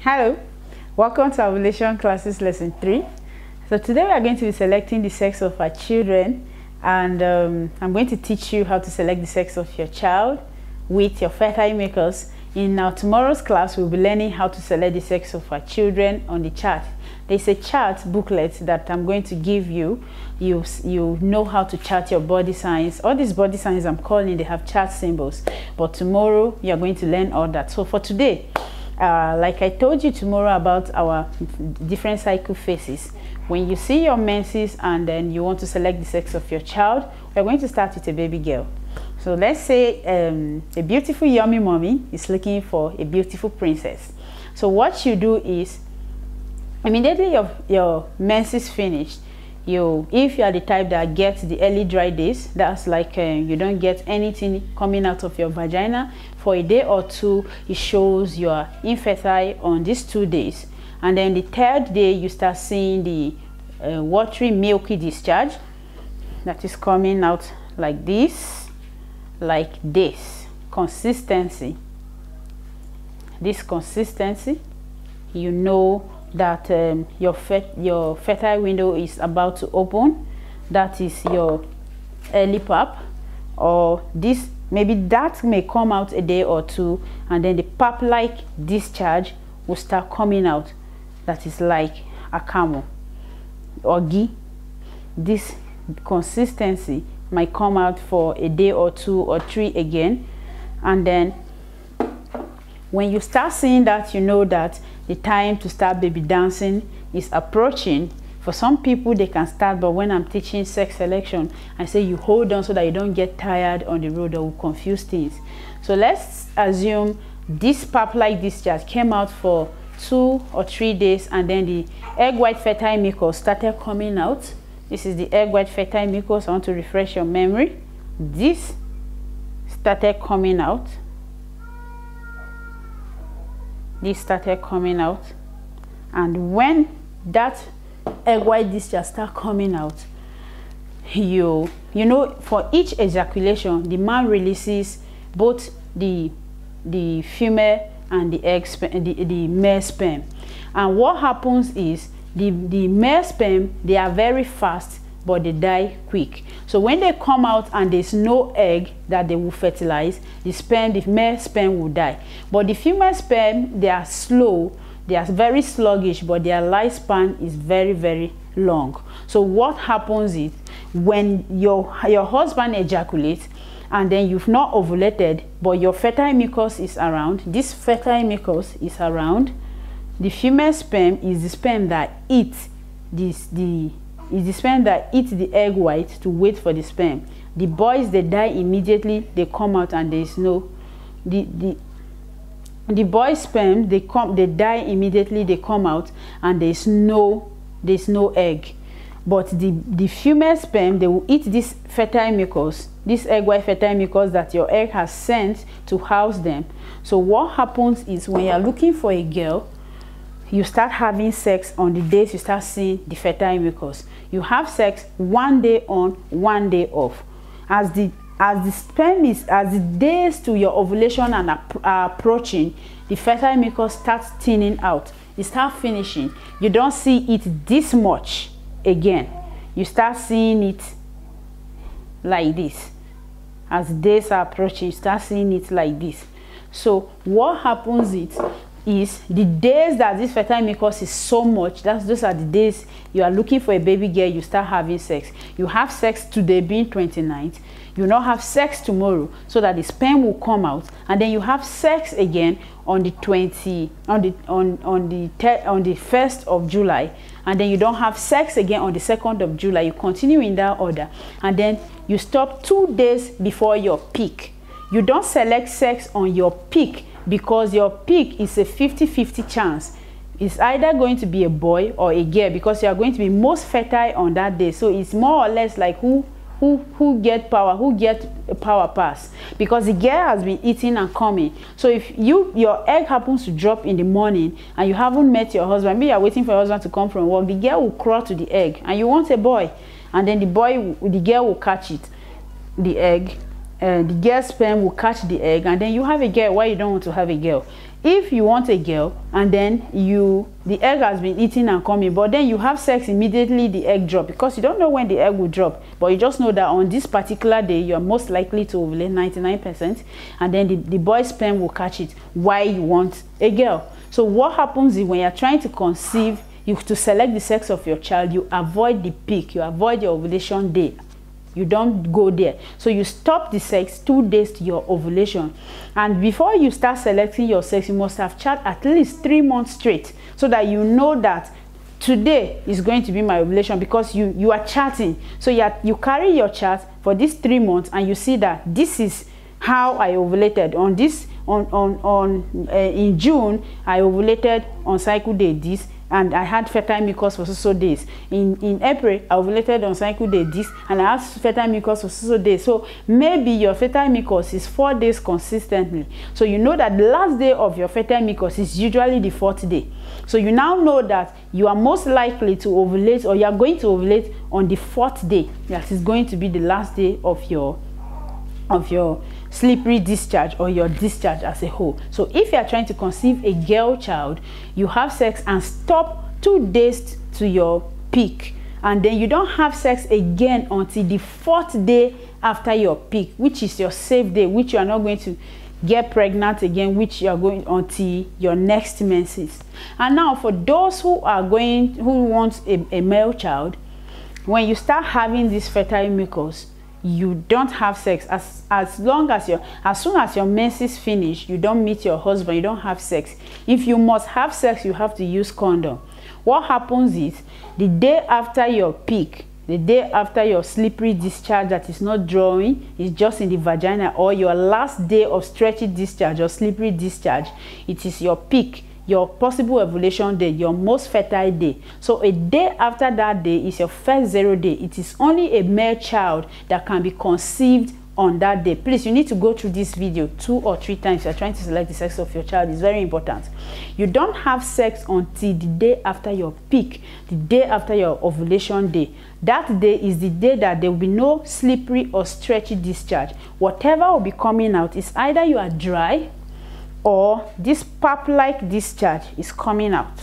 Hello, welcome to Ovulation Classes Lesson 3. So today we are going to be selecting the sex of our children, and I'm going to teach you how to select the sex of your child with your fertile makers. In our tomorrow's class, we'll be learning how to select the sex of our children on the chart. There's a chart booklet that I'm going to give you. You know how to chart your body signs. All these body signs I'm calling, they have chart symbols. But tomorrow, you're going to learn all that. So for today, like I told you tomorrow about our different cycle phases, when you see your menses and then you want to select the sex of your child, we're going to start with a baby girl. So let's say a beautiful yummy mommy is looking for a beautiful princess. So what you do is, immediately your menses finished, if you are the type that gets the early dry days, that's like you don't get anything coming out of your vagina for a day or two, it shows you are infertile on these 2 days. And then the third day you start seeing the watery milky discharge that is coming out like this, consistency. This consistency, you know that your fertile window is about to open. That is your early pap, or this maybe that may come out a day or two, and then the pap like discharge will start coming out. That is like a camel or ghee. This consistency might come out for a day or 2 or 3 again, and then when you start seeing that, you know that the time to start baby dancing is approaching. For some people they can start, but when I'm teaching sex selection, I say you hold on so that you don't get tired on the road or will confuse things. So let's assume this pap like discharge came out for 2 or 3 days, and then the egg white fertile mucus started coming out. This is the egg white fertile mucus. I want to refresh your memory. This started coming out. This started coming out, and when that egg white discharge start coming out, you know, for each ejaculation the man releases both the female and the male sperm. And what happens is the male sperm, they are very fast but they die quick. So when they come out and there's no egg that they will fertilize, the male sperm will die. But the female sperm, they are slow, they are very sluggish, but their lifespan is very, very long. So what happens is, when your husband ejaculates and then you've not ovulated, but your fertile mucus is around, this fertile mucus is around, the female sperm is the sperm that eats the egg white to wait for the sperm. The boys, they die immediately, they come out, and there is no the boys' sperm, they die immediately, they come out, and there's no egg. But the female sperm, they will eat this fertile mucus, this egg white fertile mucus that your egg has sent to house them. So what happens is, when you're looking for a girl, you start having sex on the days you start seeing the fertile mucus. You have sex 1 day on, 1 day off. As the days to your ovulation are approaching, the fertile mucus starts thinning out. It starts finishing. You don't see it this much again. You start seeing it like this. As the days are approaching, you start seeing it like this. So what happens is the days that this fertile mucus is so much, those are the days you are looking for a baby girl, you start having sex. You have sex today being 29th, you not have sex tomorrow so that the sperm will come out, and then you have sex again on the 1st of July, and then you don't have sex again on the 2nd of July. You continue in that order, and then you stop 2 days before your peak. You don't select sex on your peak, because your peak is a 50-50 chance. It's either going to be a boy or a girl, because you are going to be most fertile on that day. So it's more or less like who get power, who get a power pass, because the girl has been eating and coming. So if your egg happens to drop in the morning and you haven't met your husband, maybe you are waiting for your husband to come from work, the girl will crawl to the egg, and you want a boy, and then the girl will catch it, the egg, the girl's sperm will catch the egg, and then you have a girl. Why you don't want to have a girl? if you want a girl and then the egg has been eaten and coming, but then you have sex immediately, the egg drop, because you don't know when the egg will drop, but you just know that on this particular day you are most likely to ovulate 99%, and then the boy's sperm will catch it. Why you want a girl? So what happens is when you're trying to conceive, to select the sex of your child, you avoid the peak, you avoid your ovulation day. You don't go there. So you stop the sex 2 days to your ovulation. And before you start selecting your sex, you must have chat at least 3 months straight, so that you know that today is going to be my ovulation, because you are charting. So you carry your chart for these 3 months, and you see that this is how I ovulated on this in June. I ovulated on cycle day this, and I had fertile mucus for so days. In April, I ovulated on cycle day this, and I had fertile mucus for so days. So maybe your fertile mucus is 4 days consistently. So you know that the last day of your fertile mucus is usually the 4th day. So you now know that you are most likely to ovulate, or you are going to ovulate on the 4th day. That is going to be the last day of your slippery discharge, or your discharge as a whole. So if you are trying to conceive a girl child, you have sex and stop 2 days to your peak, and then you don't have sex again until the 4th day after your peak, which is your safe day, which you are not going to get pregnant again, which you are going until your next menses. And now for those who want a male child, when you start having this fertile mucus, you don't have sex as soon as your menses finish. You don't meet your husband, you don't have sex. If you must have sex, you have to use condom. What happens is, the day after your peak, the day after your slippery discharge that is not drawing, is just in the vagina, or your last day of stretchy discharge or slippery discharge, it is your peak, your possible ovulation day, your most fertile day. So a day after that day is your first 0 day. It is only a male child that can be conceived on that day. Please, you need to go through this video 2 or 3 times. You're trying to select the sex of your child. It's very important. You don't have sex until the day after your peak, the day after your ovulation day. That day is the day that there will be no slippery or stretchy discharge. Whatever will be coming out is either you are dry, or this pap-like discharge is coming out.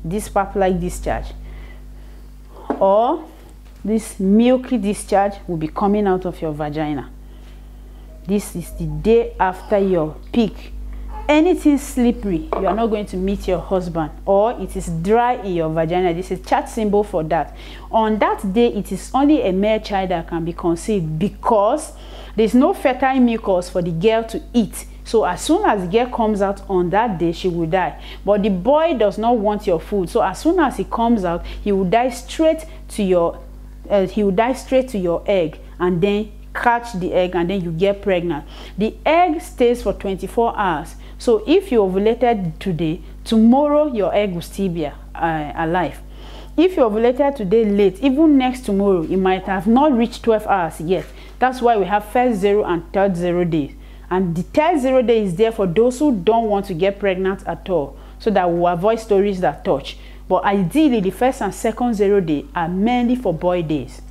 This pap-like discharge, or this milky discharge will be coming out of your vagina. This is the day after your peak. Anything slippery, you are not going to meet your husband, or it is dry in your vagina. This is a chart symbol for that. On that day, it is only a male child that can be conceived, because there's no fertile mucus for the girl to eat. So as soon as the girl comes out on that day, she will die. But the boy does not want your food. So as soon as he comes out, he will die straight to your egg, and then catch the egg, and then you get pregnant. The egg stays for 24 hours. So if you ovulated today, tomorrow your egg will still be alive. If you ovulated today late, even next tomorrow, it might have not reached 12 hours yet. That's why we have first 0 and third 0 days. And the third 0 day is there for those who don't want to get pregnant at all, so that we'll avoid stories that touch. But ideally, the first and second 0 day are mainly for boy days.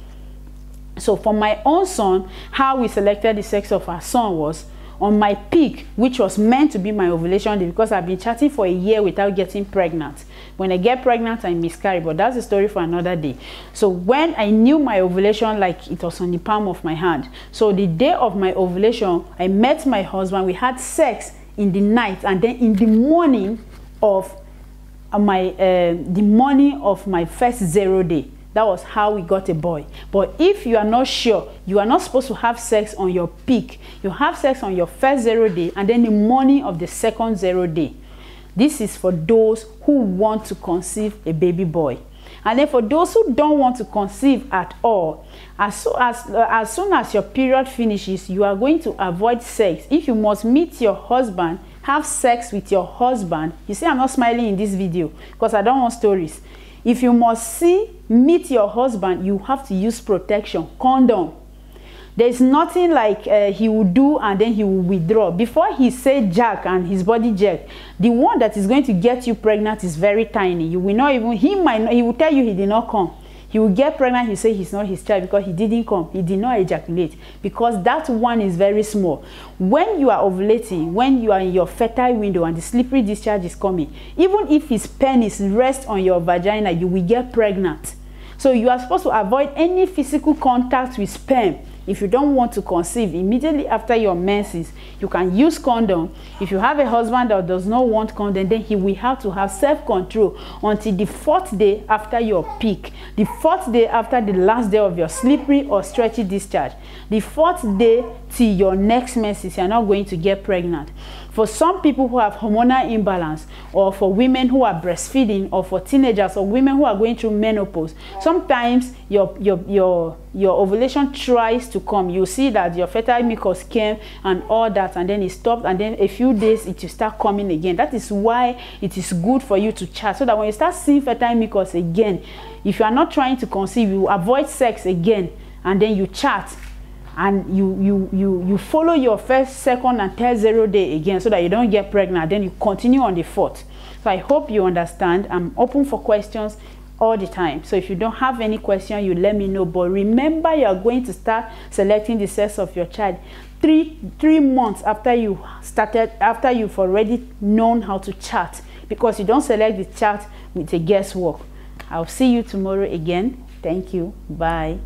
So for my own son, how we selected the sex of our son was on my peak, which was meant to be my ovulation day, because I've been chatting for a year without getting pregnant. When I get pregnant, I miscarry, but that's a story for another day. So when I knew my ovulation, like it was on the palm of my hand. So the day of my ovulation, I met my husband. We had sex in the night, and then in the morning of my first 0 day. That was how we got a boy. But if you are not sure, you are not supposed to have sex on your peak. You have sex on your first 0 day, and then the morning of the second 0 day. This is for those who want to conceive a baby boy. And then for those who don't want to conceive at all, as soon as your period finishes, you are going to avoid sex. If you must meet your husband, have sex with your husband. You see, I'm not smiling in this video because I don't want stories. If you must meet your husband, you have to use protection, condom. There's nothing like he will do and then he will withdraw. Before he say jack and his body jerk, the one that is going to get you pregnant is very tiny. You will not even, he will tell you he did not come. He will get pregnant, he say he's not his child because he didn't come, he did not ejaculate, because that one is very small. When you are ovulating, when you are in your fertile window and the slippery discharge is coming, even if his penis rests on your vagina, you will get pregnant. So you are supposed to avoid any physical contact with sperm. If you don't want to conceive immediately after your menses, you can use condom. If you have a husband that does not want condom, then he will have to have self-control until the 4th day after your peak, the 4th day after the last day of your slippery or stretchy discharge, the 4th day till your next menses. You are not going to get pregnant. For some people who have hormonal imbalance, or for women who are breastfeeding, or for teenagers, or women who are going through menopause, sometimes your ovulation tries to come. You see that your fertile mucus came and all that, and then it stopped, and then a few days it will start coming again. That is why it is good for you to chat, so that when you start seeing fertile mucus again, if you are not trying to conceive, you avoid sex again, and then you chat, and you follow your first, second, and third 0 day again, so that you don't get pregnant. Then you continue on the 4th. So I hope you understand. I'm open for questions all the time. So if you don't have any question, you let me know. But remember, you are going to start selecting the sex of your child three months after you started, after you've already known how to chat, because you don't select the chat with a guesswork. I'll see you tomorrow again. Thank you. Bye.